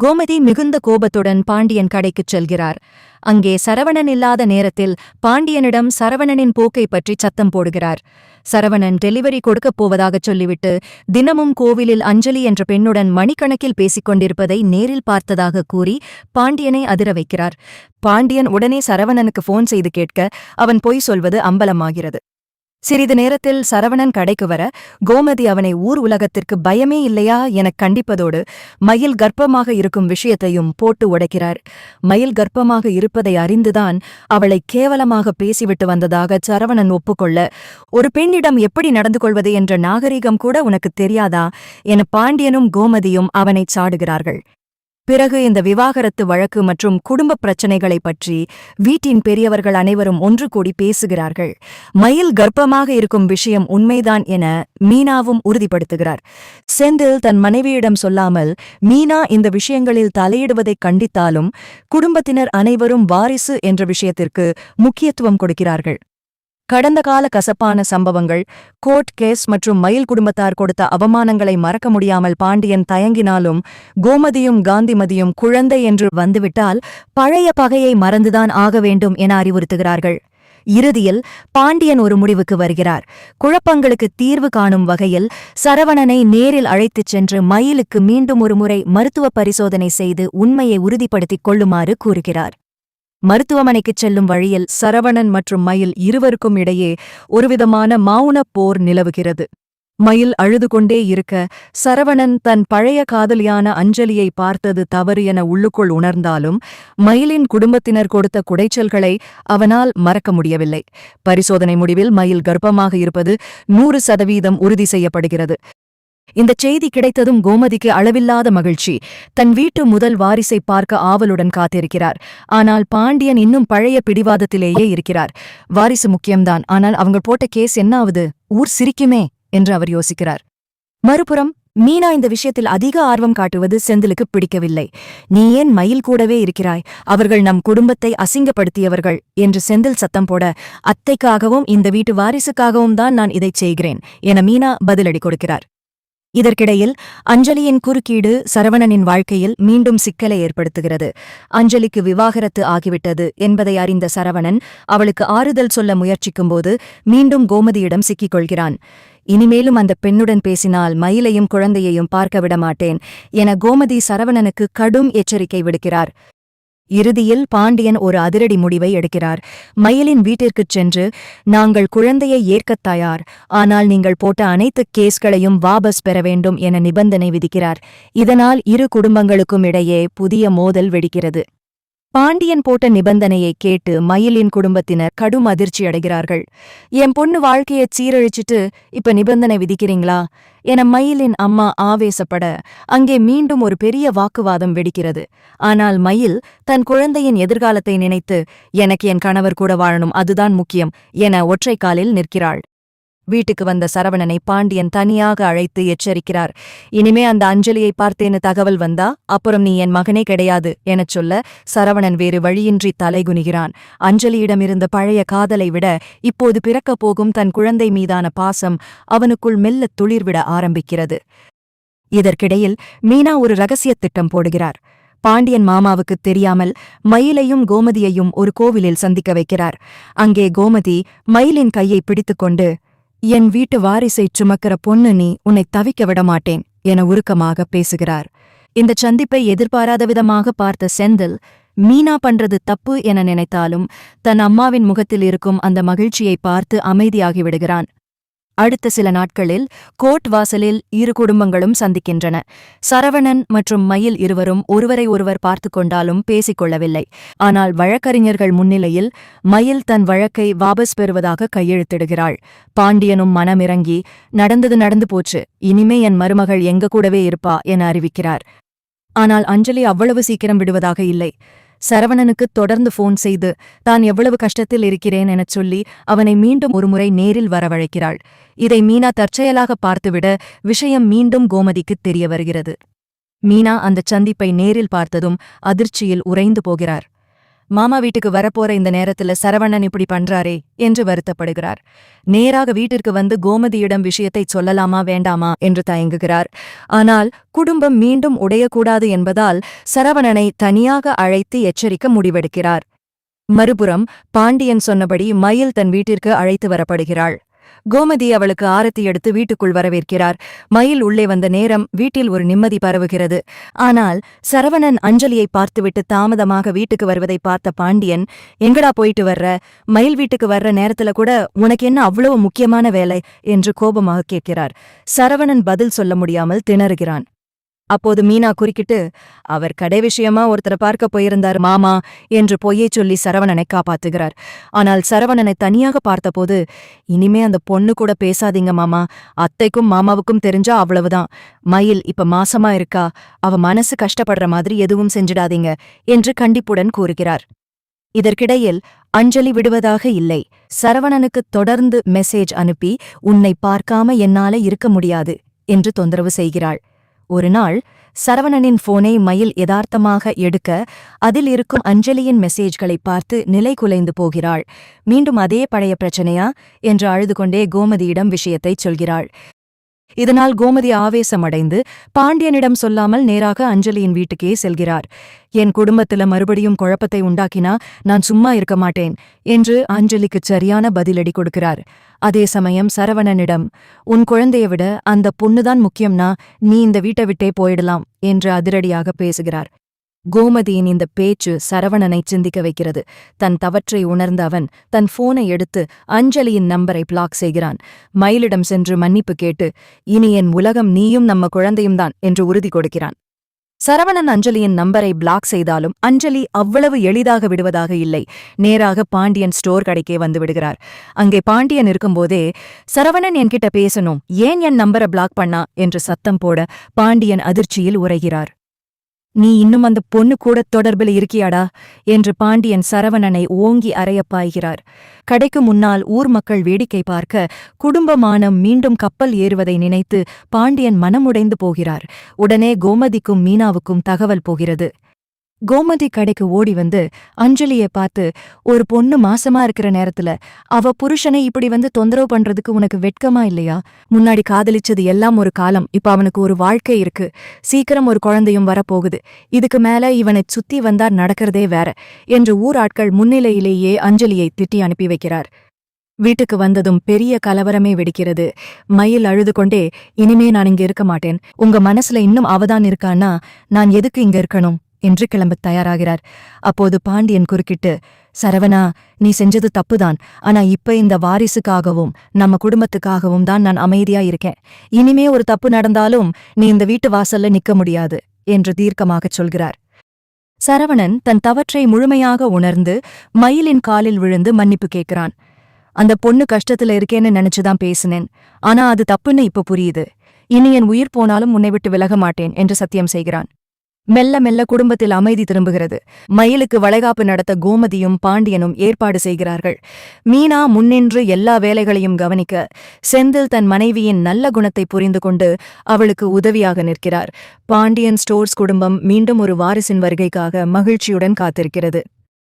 கோமதி மிகுந்த கோபத்துடன் பாண்டியன் கடைக்குச் செல்கிறார். அங்கே சரவணன் இல்லாத நேரத்தில் பாண்டியனிடம் சரவணனின் போக்கை பற்றி சத்தம் போடுகிறார். சரவணன் டெலிவரி கொடுக்கப் போவதாகச் சொல்லிவிட்டு தினமும் கோவிலில் அஞ்சலி என்ற பெண்ணுடன் மணிக்கணக்கில் பேசிக் கொண்டிருப்பதை நேரில் பார்த்ததாக கூறி பாண்டியனை அதிர வைக்கிறார். பாண்டியன் உடனே சரவணனுக்கு போன் செய்து கேட்க அவன் பொய் சொல்வது அம்பலமாகிறது. சிறிது நேரத்தில் சரவணன் கடைக்கு வர கோமதி அவனை ஊர் உலகத்திற்கு பயமே இல்லையா எனக் கண்டிப்பதோடு மயில் கர்ப்பமாக இருக்கும் விஷயத்தையும் போட்டு உடைக்கிறார். மயில் கர்ப்பமாக இருப்பதை அறிந்துதான் அவளை கேவலமாக பேசிவிட்டு வந்ததாக சரவணன் ஒப்புக்கொள்ள, ஒரு பெண்ணிடம் எப்படி நடந்து கொள்வது என்ற நாகரிகம் கூட உனக்குத் தெரியாதா என பாண்டியனும் கோமதியும் அவனைச் சாடுகிறார்கள். பிறகு இந்த விவாகரத்து வழக்கு மற்றும் குடும்பப் பிரச்சினைகளைப் பற்றி வீட்டின் பெரியவர்கள் அனைவரும் ஒன்று கூடி பேசுகிறார்கள். மயில் கர்ப்பமாக இருக்கும் விஷயம் உண்மைதான் என மீனாவும் உறுதிப்படுத்துகிறார். செந்தில் தன் மனைவியிடம் சொல்லாமல் மீனா இந்த விஷயங்களில் தலையிடுவதைக் கண்டித்தாலும் குடும்பத்தினர் அனைவரும் வாரிசு என்ற விஷயத்திற்கு முக்கியத்துவம் கொடுக்கிறார்கள். கடந்த கால கசப்பான சம்பவங்கள், கோர்ட் கேஸ் மற்றும் மயில் குடும்பத்தார் கொடுத்த அவமானங்களை மறக்க முடியாமல் பாண்டியன் தயங்கினாலும் கோமதியும் காந்திமதியும் குழந்தை என்று வந்துவிட்டால் பழைய பகையை மறந்துதான் ஆக வேண்டும் என அறிவுறுத்துகிறார்கள். இறுதியில் பாண்டியன் ஒரு முடிவுக்கு வருகிறார். குழப்பங்களுக்கு தீர்வு காணும் வகையில் சரவணனை நேரில் அழைத்துச் சென்று மயிலுக்கு மீண்டும் ஒருமுறை மருத்துவ பரிசோதனை செய்து உண்மையை உறுதிப்படுத்திக் கொள்ளுமாறு கூறுகிறார். மருத்துவமனைக்குச் செல்லும் வழியில் சரவணன் மற்றும் மயில் இருவருக்கும் இடையே ஒருவிதமான மௌனப் போர் நிலவுகிறது. மயில் அழுது கொண்டே இருக்க சரவணன் தன் பழைய காதலியான அஞ்சலியை பார்த்தது தவறு என உள்ளுக்குள் உணர்ந்தாலும் மயிலின் குடும்பத்தினர் கொடுத்த குடைச்சல்களை அவனால் மறக்க முடியவில்லை. பரிசோதனை முடிவில் மயில் கர்ப்பமாக இருப்பது 100% உறுதி செய்யப்படுகிறது. இந்த செய்தி கிடைத்ததும் கோமதிக்கு அளவில்லாத மகிழ்ச்சி. தன் வீட்டு முதல் வாரிசை பார்க்க ஆவலுடன் காத்திருக்கிறார். ஆனால் பாண்டியன் இன்னும் பழைய பிடிவாதத்திலேயே இருக்கிறார். வாரிசு முக்கியம்தான், ஆனால் அவங்க போட்ட கேஸ் என்ன ஆகுது, ஊர் சிரிக்குமே என்று அவர் யோசிக்கிறார். மறுபுறம் மீனா இந்த விஷயத்தில் அதிக ஆர்வம் காட்டுவது செந்திலுக்கு பிடிக்கவில்லை. நீ ஏன் மயில் கூடவே இருக்கிறாய், அவர்கள் நம் குடும்பத்தை அசிங்கப்படுத்தியவர்கள் என்று செந்தில் சத்தம் போட, அத்தைக்காகவும் இந்த வீட்டு வாரிசுக்காகவும் தான் நான் இதைச் செய்கிறேன் என மீனா பதிலடி கொடுக்கிறார். இதற்கிடையில் அஞ்சலியின் குறுக்கீடு சரவணனின் வாழ்க்கையில் மீண்டும் சிக்கலை ஏற்படுத்துகிறது. அஞ்சலிக்கு விவாகரத்து ஆகிவிட்டது என்பதை அறிந்த சரவணன் அவளுக்கு ஆறுதல் சொல்ல முயற்சிக்கும்போது மீண்டும் கோமதியிடம் சிக்கிக் கொள்கிறான். இனிமேலும் அந்த பெண்ணுடன் பேசினால் மயிலையும் குழந்தையையும் பார்க்க விடமாட்டேன் என கோமதி சரவணனுக்கு கடும் எச்சரிக்கை விடுக்கிறார். இறுதியில் பாண்டியன் ஒரு அதிரடி முடிவை எடுக்கிறார். மயிலின் வீட்டிற்குச் சென்று, நாங்கள் குழந்தையை ஏற்கத் தயார், ஆனால் நீங்கள் போட்ட அனைத்து கேஸ்களையும் வாபஸ் பெற வேண்டும் என நிபந்தனை விதிக்கிறார். இதனால் இரு குடும்பங்களுக்கும் இடையே புதிய மோதல் வெடிக்கிறது. பாண்டியன் போட்ட நிபந்தனையை கேட்டு மயிலின் குடும்பத்தினர் கடும் அதிர்ச்சியடைகிறார்கள். என் பொண்ணு வாழ்க்கையைச் சீரழிச்சிட்டு இப்ப நிபந்தனை விதிக்கிறீங்களா என மயிலின் அம்மா ஆவேசப்பட அங்கே மீண்டும் ஒரு பெரிய வாக்குவாதம் வெடிக்கிறது. ஆனால் மயில் தன் குழந்தையின் எதிர்காலத்தை நினைத்து, எனக்கு என் கணவர் கூட வாழணும், அதுதான் முக்கியம் என ஒற்றை காலில் நிற்கிறாள். வீட்டுக்கு வந்த சரவணனை பாண்டியன் தனியாக அழைத்து எச்சரிக்கிறார். இனிமே அந்த அஞ்சலியை பார்த்தேன்னு தகவல் வந்தா அப்புறம் நீ என் மகனே கிடையாது எனச் சொல்ல சரவணன் வேறு வழியின்றி தலைகுனிகிறான். அஞ்சலியிடமிருந்த பழைய காதலை விட இப்போது பிறக்கப் போகும் தன் குழந்தை மீதான பாசம் அவனுக்குள் மெல்லத் துளிர்விட ஆரம்பிக்கிறது. இதற்கிடையில் மீனா ஒரு இரகசியத் திட்டம் போடுகிறார். பாண்டியன் மாமாவுக்குத் தெரியாமல் மயிலையும் கோமதியையும் ஒரு கோவிலில் சந்திக்க வைக்கிறார். அங்கே கோமதி மயிலின் கையை பிடித்துக்கொண்டு, என் வீட்டு வாரிசைச் சுமக்கிற பொண்ணு நீ, உன்னை தவிக்க விடமாட்டேன் என உருக்கமாக பேசுகிறார். இந்தச் சந்திப்பை எதிர்பாராத விதமாக பார்த்த செந்தில் மீனா பண்றது தப்பு என நினைத்தாலும் தன் அம்மாவின் முகத்தில் இருக்கும் அந்த மகிழ்ச்சியை பார்த்து அமைதியாகிவிடுகிறான். அடுத்த சில நாட்களில் கோர்ட் வாசலில் இரு குடும்பங்களும் சந்திக்கின்றன. சரவணன் மற்றும் மயில் இருவரும் ஒருவரை ஒருவர் பார்த்து கொண்டாலும் பேசிக்கொள்ளவில்லை. ஆனால் வழக்கறிஞர்கள் முன்னிலையில் மயில் தன் வழக்கை வாபஸ் பெறுவதாக கையெழுத்திடுகிறாள். பாண்டியனும் மனமிறங்கி, நடந்தது நடந்து போச்சு, இனிமே என் மருமகள் எங்க கூடவே இருப்பா என அறிவிக்கிறார். ஆனால் அஞ்சலி அவ்வளவு சீக்கிரம் விடுவதாக இல்லை. சரவணனுக்கு தொடர்ந்து போன் செய்து தான் எவ்வளவு கஷ்டத்தில் இருக்கிறேன் எனச் சொல்லி அவனை மீண்டும் ஒருமுறை நேரில் வரவழைக்கிறாள். இதை மீனா தற்செயலாக பார்த்துவிட விஷயம் மீண்டும் கோமதிக்குத் தெரிய வருகிறது. மீனா அந்தச் சந்திப்பை நேரில் பார்த்ததும் அதிர்ச்சியில் உறைந்து போகிறார். மாமா வீட்டுக்கு வரப்போற இந்த நேரத்துல சரவணன் இப்படி பண்றாரே என்று வருத்தப்படுகிறார். நேராக வீட்டிற்கு வந்து கோமதியிடம் விஷயத்தை சொல்லலாமா வேண்டாமா என்று தயங்குகிறார். ஆனால் குடும்பம் மீண்டும் உடையக்கூடாது என்பதால் சரவணனை தனியாக அழைத்து எச்சரிக்க முடிவெடுக்கிறார். மறுபுறம் பாண்டியன் சொன்னபடி மயில் தன் வீட்டிற்கு அழைத்து வரப்படுகிறாள். கோமதி அவளுக்கு ஆரத்தி எடுத்து வீட்டுக்குள் வரவேற்கிறார். மயில் உள்ளே வந்த நேரம் வீட்டில் ஒரு நிம்மதி பரவுகிறது. ஆனால் சரவணன் அஞ்சலியை பார்த்துவிட்டு தாமதமாக வீட்டுக்கு வருவதை பார்த்த பாண்டியன், எங்கடா போயிட்டு வர்ற? மயில் வீட்டுக்கு வர்ற நேரத்துல கூட உனக்கு என்ன அவ்வளவு முக்கியமான வேலை என்று கோபமாக கேட்கிறார். சரவணன் பதில் சொல்ல முடியாமல் திணறுகிறான். அப்போது மீனா குறுக்கிட்டு, அவர் கடை விஷயமா ஒருத்தரை பார்க்க போயிருந்தார் மாமா என்று பொய்யை சொல்லி சரவணனை காப்பாத்துகிறார். ஆனால் சரவணனை தனியாக பார்த்தபோது, இனிமே அந்த பொண்ணு கூட பேசாதீங்க மாமா, அத்தைக்கும் மாமாவுக்கும் தெரிஞ்சா அவ்வளவுதான். மயில் இப்ப மாசமா இருக்கா, அவ மனசு கஷ்டப்படுற மாதிரி எதுவும் செஞ்சிடாதீங்க என்று கண்டிப்புடன் கூறுகிறார். இதற்கிடையில் அஞ்சலி விடுவதாக இல்லை. சரவணனுக்கு தொடர்ந்து மெசேஜ் அனுப்பி, உன்னை பார்க்காம என்னால இருக்க முடியாது என்று தொந்தரவு செய்கிறாள். ஒரு நாள் சரவணனின் போனை மயில் யதார்த்தமாக எடுக்க அதில் இருக்கும் அஞ்சலியின் மெசேஜ்களை பார்த்து நிலை குலைந்து போகிறாள். மீண்டும் அதே பழைய பிரச்சனையா என்று அழுது கொண்டே கோமதியிடம் விஷயத்தைச் சொல்கிறாள். இதனால் கோமதி ஆவேசமடைந்து பாண்டியனிடம் சொல்லாமல் நேராக அஞ்சலியின் வீட்டுக்கே செல்கிறார். என் குடும்பத்துல மறுபடியும் குழப்பத்தை உண்டாக்கினா நான் சும்மா இருக்க மாட்டேன் என்று அஞ்சலிக்குச் சரியான பதிலடி கொடுக்கிறார். அதே சமயம் சரவணனிடம், உன் குழந்தைய விட அந்த பொண்ணுதான் முக்கியம்னா நீ இந்த வீட்டை விட்டே போயிடலாம் என்று அதிரடியாக பேசுகிறார். கோமதியின் இந்த பேச்சு சரவணனை சிந்திக்க வைக்கிறது. தன் தவற்றை உணர்ந்த அவன் தன் போனை எடுத்து அஞ்சலியின் நம்பரை பிளாக் செய்கிறான். மயிலிடம் சென்று மன்னிப்பு கேட்டு, இனி என் உலகம் நீயும் நம்ம குழந்தையும் தான் என்று உறுதி கொடுக்கிறான். சரவணன் அஞ்சலியின் நம்பரை பிளாக் செய்தாலும் அஞ்சலி அவ்வளவு எளிதாக விடுவதாக இல்லை. நேராக பாண்டியன் ஸ்டோர் கடைக்கே வந்து விடுகிறார். அங்கே பாண்டியன் இருக்கும்போதே, சரவணன் என்கிட்ட பேசணும், ஏன் என் நம்பரை பிளாக் பண்ணா என்று சத்தம் போட பாண்டியன் அதிர்ச்சியில் உரைகிறார். நீ இன்னும் அந்த பொண்ணு கூட தொடர்பில் இருக்கியாடா என்று பாண்டியன் சரவணனை ஓங்கி அறையப்பாய்கிறார். கடைக்கு முன்னால் ஊர் மக்கள் வேடிக்கை பார்க்க குடும்பமானம் மீண்டும் கப்பல் ஏறுவதை நினைத்து பாண்டியன் மனமுடைந்து போகிறார். உடனே கோமதிக்கும் மீனாவுக்கும் தகவல் போகிறது. கோமதி கடைக்கு ஓடி வந்து அஞ்சலியை பார்த்து, ஒரு பொண்ணு மாசமா இருக்கிற நேரத்துல அவ புருஷனை இப்படி வந்து தொந்தரவு பண்றதுக்கு உனக்கு வெட்கமா இல்லையா? முன்னாடி காதலிச்சது எல்லாம் ஒரு காலம், இப்ப அவனுக்கு ஒரு வாழ்க்கை இருக்கு, சீக்கிரம் ஒரு குழந்தையும் வரப்போகுது, இதுக்கு மேல இவனை சுத்தி வந்தா நடக்கிறதே வேற என்று ஊர் ஆட்கள் முன்னிலையிலேயே அஞ்சலியை திட்டி அனுப்பி வைக்கிறார். வீட்டுக்கு வந்ததும் பெரிய கலவரமே வெடிக்கிறது. மயில் அழுது கொண்டே, இனிமே நான் இங்க இருக்க மாட்டேன், உங்க மனசுல இன்னும் அவதான் இருக்கான்னா நான் எதுக்கு இங்க இருக்கணும் என்று கிளம்பத் தயாராகிறார். அப்போது பாண்டியன் குறுக்கிட்டு, சரவணா, நீ செஞ்சது தப்புதான், ஆனா இப்ப இந்த வாரிசுக்காகவும் நம்ம குடும்பத்துக்காகவும் தான் நான் அமைதியா இருக்கேன். இனிமே ஒரு தப்பு நடந்தாலும் நீ இந்த வீட்டு வாசல்ல நிக்க முடியாது என்று தீர்க்கமாகச் சொல்கிறார். சரவணன் தன் தவற்றை முழுமையாக உணர்ந்து மயிலின் காலில் விழுந்து மன்னிப்பு கேட்கிறான். அந்த பொண்ணு கஷ்டத்துல இருக்கேன்னு நினைச்சுதான் பேசினேன், ஆனா அது தப்புன்னு இப்ப புரியுது. இனி என் உயிர் போனாலும் உன்னை விட்டு விலக மாட்டேன் என்று சத்தியம் செய்கிறான். மெல்ல மெல்ல குடும்பத்தில் அமைதி திரும்புகிறது. மயிலுக்கு வளைகாப்பு நடத்த கோமதியும் பாண்டியனும் ஏற்பாடு செய்கிறார்கள். மீனா முன்னின்று எல்லா வேலைகளையும் கவனிக்க செந்தில் தன் மனைவியின் நல்ல குணத்தை புரிந்து கொண்டு அவளுக்கு உதவியாக நிற்கிறார். பாண்டியன் ஸ்டோர்ஸ் குடும்பம் மீண்டும் ஒரு வாரிசின் வருகைக்காக மகிழ்ச்சியுடன் காத்திருக்கிறது.